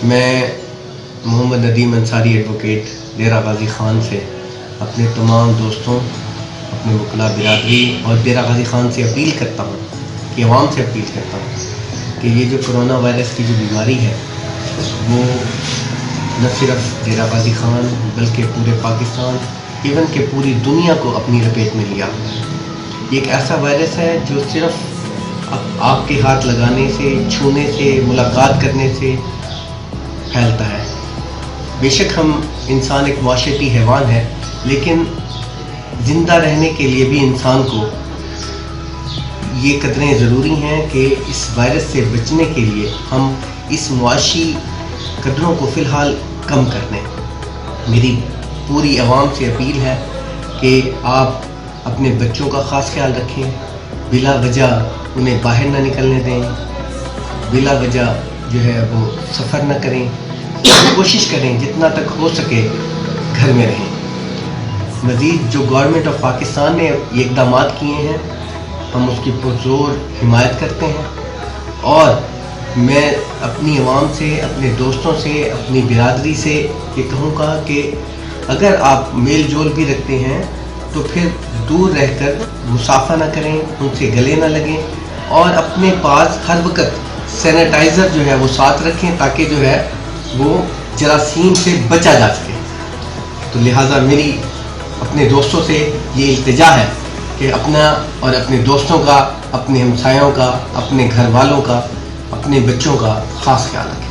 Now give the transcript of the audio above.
میں محمد ندیم انصاری ایڈوکیٹ ڈیرہ غازی خان سے اپنے تمام دوستوں، اپنے وکلاء برادری اور ڈیرہ غازی خان سے اپیل کرتا ہوں کہ عوام سے اپیل کرتا ہوں کہ یہ جو کرونا وائرس کی جو بیماری ہے وہ نہ صرف ڈیرہ غازی خان بلکہ پورے پاکستان ایون کہ پوری دنیا کو اپنی لپیٹ میں لیا ہوا ہے۔ یہ ایک ایسا وائرس ہے جو صرف آپ کے ہاتھ لگانے سے، چھونے سے، ملاقات کرنے سے پھیلتا ہے۔ بے شک ہم انسان ایک معاشرتی حیوان ہے، لیکن زندہ رہنے کے لیے بھی انسان کو یہ قدریں ضروری ہیں کہ اس وائرس سے بچنے کے لیے ہم اس معاشی قدروں کو فی الحال کم کر دیں۔ میری پوری عوام سے اپیل ہے کہ آپ اپنے بچوں کا خاص خیال رکھیں، بلا وجہ انہیں باہر نہ نکلنے دیں، بلا وجہ جو ہے وہ سفر نہ کریں، کوشش کریں جتنا تک ہو سکے گھر میں رہیں۔ مزید جو گورنمنٹ آف پاکستان نے یہ اقدامات کیے ہیں ہم اس کی پرزور حمایت کرتے ہیں، اور میں اپنی عوام سے، اپنے دوستوں سے، اپنی برادری سے یہ کہوں گا کہ اگر آپ میل جول بھی رکھتے ہیں تو پھر دور رہ کر مصافحہ نہ کریں، ان سے گلے نہ لگیں، اور اپنے پاس ہر وقت سینیٹائزر جو ہے وہ ساتھ رکھیں تاکہ جو ہے وہ جراثیم سے بچا جا سکے۔ تو لہٰذا میری اپنے دوستوں سے یہ التجا ہے کہ اپنا اور اپنے دوستوں کا، اپنے ہمسایوں کا، اپنے گھر والوں کا، اپنے بچوں کا خاص خیال رکھیں۔